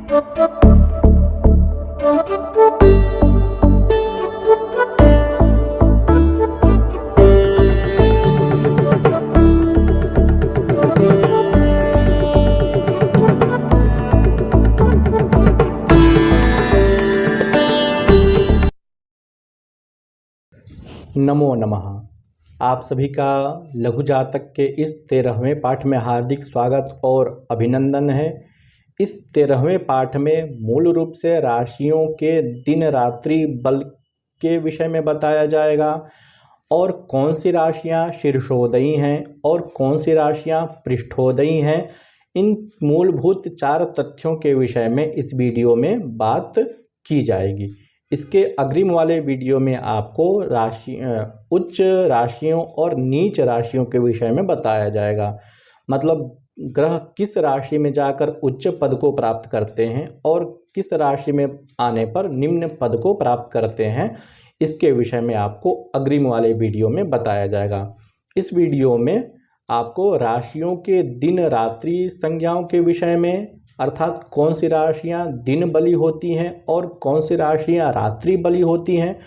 नमो नमः। आप सभी का लघु जातक के इस 13वें पाठ में हार्दिक स्वागत और अभिनंदन है। इस 13वें पाठ में मूल रूप से राशियों के दिन रात्रि बल के विषय में बताया जाएगा और कौन सी राशियां शीर्षोदयी हैं और कौन सी राशियां पृष्ठोदयी हैं। इन मूलभूत 4 तथ्यों के विषय में इस वीडियो में बात की जाएगी। इसके अग्रिम वाले वीडियो में आपको उच्च राशियों और नीच राशियों के विषय में बताया जाएगा। मतलब ग्रह किस राशि में जाकर उच्च पद को प्राप्त करते हैं और किस राशि में आने पर निम्न पद को प्राप्त करते हैं, इसके विषय में आपको अग्रिम वाले वीडियो में बताया जाएगा। इस वीडियो में आपको राशियों के दिन रात्रि संज्ञाओं के विषय में, अर्थात कौन सी राशियां दिन बली होती हैं और कौन सी राशियां रात्रि बली होती हैं,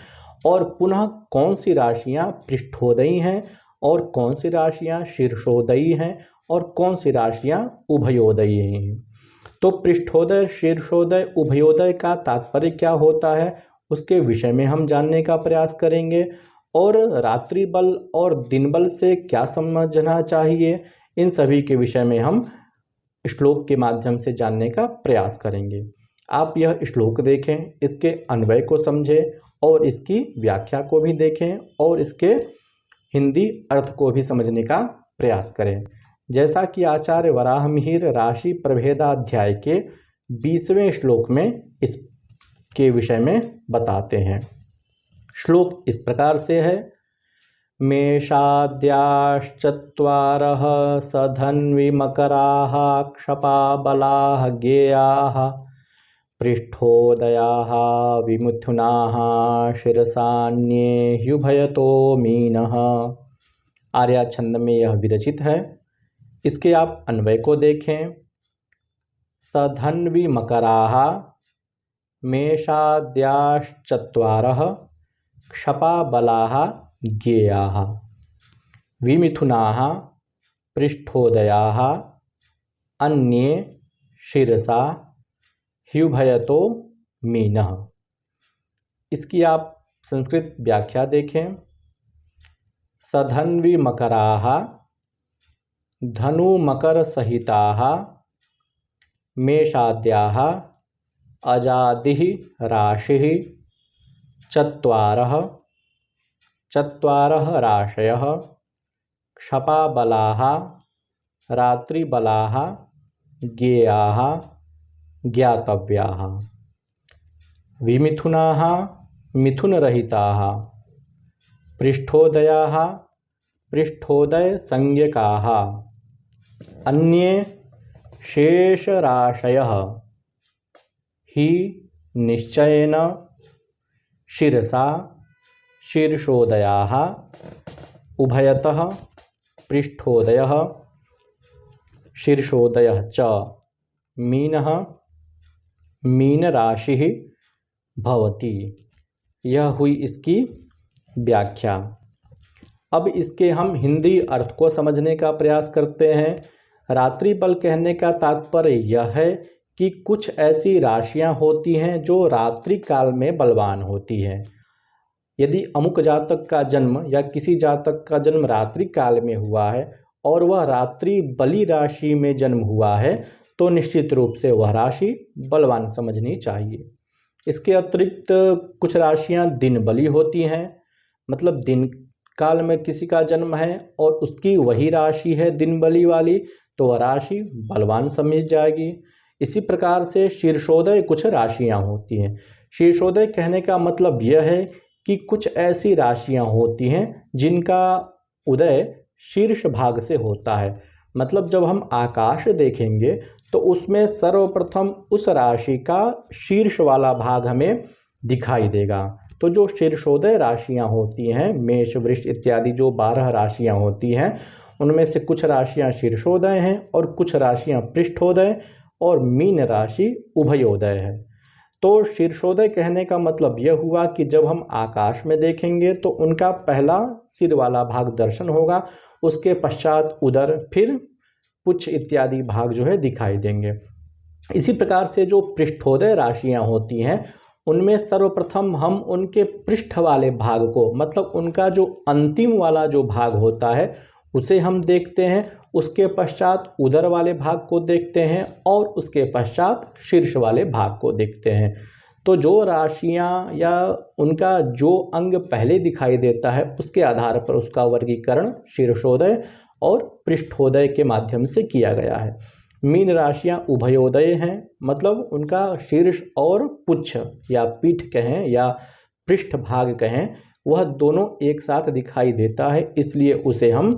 और पुनः कौन सी राशियां पृष्ठोदयी हैं और कौन सी राशियां शीर्षोदयी हैं और कौन सी राशियां उभयोदयी हैं। तो पृष्ठोदय, शीर्षोदय, उभयोदय का तात्पर्य क्या होता है, उसके विषय में हम जानने का प्रयास करेंगे। और रात्रि बल और दिन बल से क्या समझना चाहिए, इन सभी के विषय में हम श्लोक के माध्यम से जानने का प्रयास करेंगे। आप यह श्लोक देखें, इसके अन्वय को समझें और इसकी व्याख्या को भी देखें और इसके हिंदी अर्थ को भी समझने का प्रयास करें। जैसा कि आचार्य वराहमिहिर राशि प्रभेदाध्याय के 20वें श्लोक में इसके विषय में बताते हैं। श्लोक इस प्रकार से है। मेषाद्याश्चत्वारः सधन्विमकराः क्षपाबलाः गेयाः पृष्ठोदयाः विमिथुनाः शिरसान्ये ह्युभयतो मीनः। आर्या छंद में यह विरचित है। इसके आप अन्वय को देखें। सधन्विमकराः मेषाद्याश्चत्वारः क्षपाबलाः गेयाः विमिथुनाः पृष्ठोदयाः अन्ये शिरसा ह्युभयतो मीनः। इसकी आप संस्कृत व्याख्या देखें। सधन्वी मकराः धनु मकर सहिताः मेषाद्याः अजादिः राशिः चत्वारः राशयः क्षपाबलाः रात्रिबलाः गेयाः ज्ञातव्याः विमिथुनाः मिथुनरहिताः पृष्ठोदयाः पृष्ठोदय संज्ञकाः अन्ये शेषराशयः हि निश्चयेन शिरसा शीर्षोदयाः उभयतः पृष्ठोदयः शीर्षोदयः च मीनः मीनराशिः भवति। यह हुई इसकी व्याख्या। अब इसके हम हिंदी अर्थ को समझने का प्रयास करते हैं। रात्रि बल कहने का तात्पर्य यह है कि कुछ ऐसी राशियां होती हैं जो रात्रि काल में बलवान होती हैं। यदि अमुक जातक का जन्म या किसी जातक का जन्म रात्रि काल में हुआ है और वह रात्रि बली राशि में जन्म हुआ है, तो निश्चित रूप से वह राशि बलवान समझनी चाहिए। इसके अतिरिक्त कुछ राशियां दिन बली होती हैं, मतलब दिन काल में किसी का जन्म है और उसकी वही राशि है दिन बली वाली, तो वह राशि बलवान समझी जाएगी। इसी प्रकार से शीर्षोदय कुछ राशियां होती हैं। शीर्षोदय कहने का मतलब यह है कि कुछ ऐसी राशियां होती हैं जिनका उदय शीर्ष भाग से होता है। मतलब जब हम आकाश देखेंगे तो उसमें सर्वप्रथम उस राशि का शीर्ष वाला भाग हमें दिखाई देगा। तो जो शीर्षोदय राशियां होती हैं, मेष वृष इत्यादि जो 12 राशियां होती हैं, उनमें से कुछ राशियां शीर्षोदय हैं और कुछ राशियां पृष्ठोदय और मीन राशि उभयोदय है। तो शीर्षोदय कहने का मतलब यह हुआ कि जब हम आकाश में देखेंगे तो उनका पहला सिर वाला भाग दर्शन होगा, उसके पश्चात उदर, फिर पुच्छ इत्यादि भाग जो है दिखाई देंगे। इसी प्रकार से जो पृष्ठोदय राशियां होती हैं उनमें सर्वप्रथम हम उनके पृष्ठ वाले भाग को, मतलब उनका जो अंतिम वाला जो भाग होता है उसे हम देखते हैं, उसके पश्चात उदर वाले भाग को देखते हैं और उसके पश्चात शीर्ष वाले भाग को देखते हैं। तो जो राशियां या उनका जो अंग पहले दिखाई देता है उसके आधार पर उसका वर्गीकरण शीर्षोदय और पृष्ठोदय के माध्यम से किया गया है। मीन राशियां उभयोदय हैं, मतलब उनका शीर्ष और पुच्छ या पीठ कहें या पृष्ठ भाग कहें, वह दोनों एक साथ दिखाई देता है, इसलिए उसे हम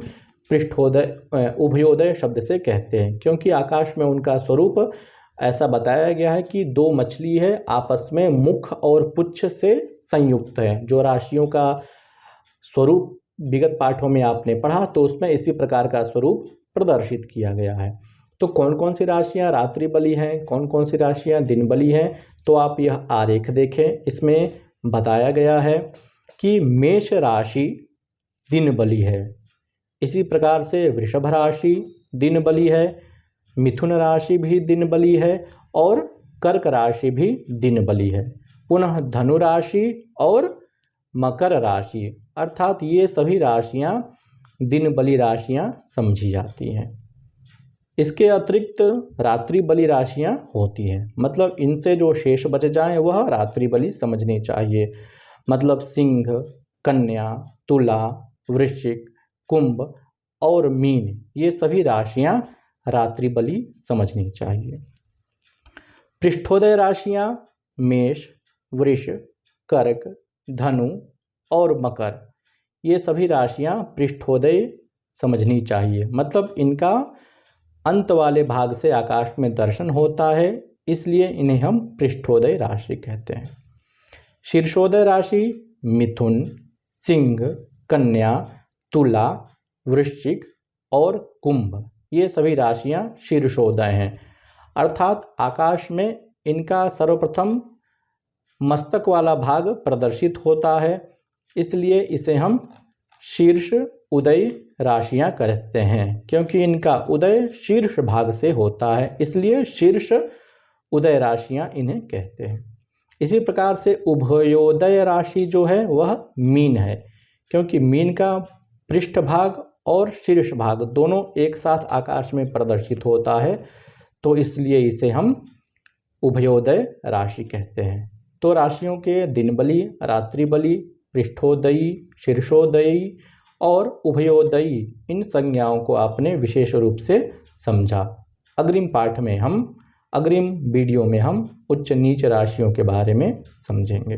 पृष्ठोदय उभयोदय शब्द से कहते हैं। क्योंकि आकाश में उनका स्वरूप ऐसा बताया गया है कि दो मछली है, आपस में मुख और पुच्छ से संयुक्त है। जो राशियों का स्वरूप विगत पाठों में आपने पढ़ा तो उसमें इसी प्रकार का स्वरूप प्रदर्शित किया गया है। तो कौन कौन सी राशियां रात्रि बली हैं, कौन कौन सी राशियां दिन बली हैं, तो आप यह आरेख देखें। इसमें बताया गया है कि मेष राशि दिन बली है, इसी प्रकार से वृषभ राशि दिन बली है, मिथुन राशि भी दिन बली है और कर्क राशि भी दिन बली है। पुनः धनु राशि और मकर राशि, अर्थात ये सभी राशियां दिन बली राशियां समझी जाती हैं। इसके अतिरिक्त रात्रि बली राशियां होती हैं, मतलब इनसे जो शेष बच जाएं वह रात्रि बली समझनी चाहिए। मतलब सिंह, कन्या, तुला, वृश्चिक, कुंभ और मीन, ये सभी राशियां रात्रि बली समझनी चाहिए। पृष्ठोदय राशियां मेष, वृष, कर्क, धनु और मकर, ये सभी राशियां पृष्ठोदय समझनी चाहिए। मतलब इनका अंत वाले भाग से आकाश में दर्शन होता है, इसलिए इन्हें हम पृष्ठोदय राशि कहते हैं। शीर्षोदय राशि मिथुन, सिंह, कन्या, तुला, वृश्चिक और कुंभ, ये सभी राशियां शीर्षोदय हैं। अर्थात आकाश में इनका सर्वप्रथम मस्तक वाला भाग प्रदर्शित होता है, इसलिए इसे हम शीर्ष उदय राशियां कहते हैं। क्योंकि इनका उदय शीर्ष भाग से होता है, इसलिए शीर्ष उदय राशियां इन्हें कहते हैं। इसी प्रकार से उभयोदय राशि जो है वह मीन है, क्योंकि मीन का पृष्ठ भाग और शीर्ष भाग दोनों एक साथ आकाश में प्रदर्शित होता है, तो इसलिए इसे हम उभयोदय राशि कहते हैं। तो राशियों के दिन बली, रात्रि बली, पृष्ठोदयी, शीर्षोदयी और उभयोदयी, इन संज्ञाओं को आपने विशेष रूप से समझा। अग्रिम वीडियो में हम उच्च नीच राशियों के बारे में समझेंगे।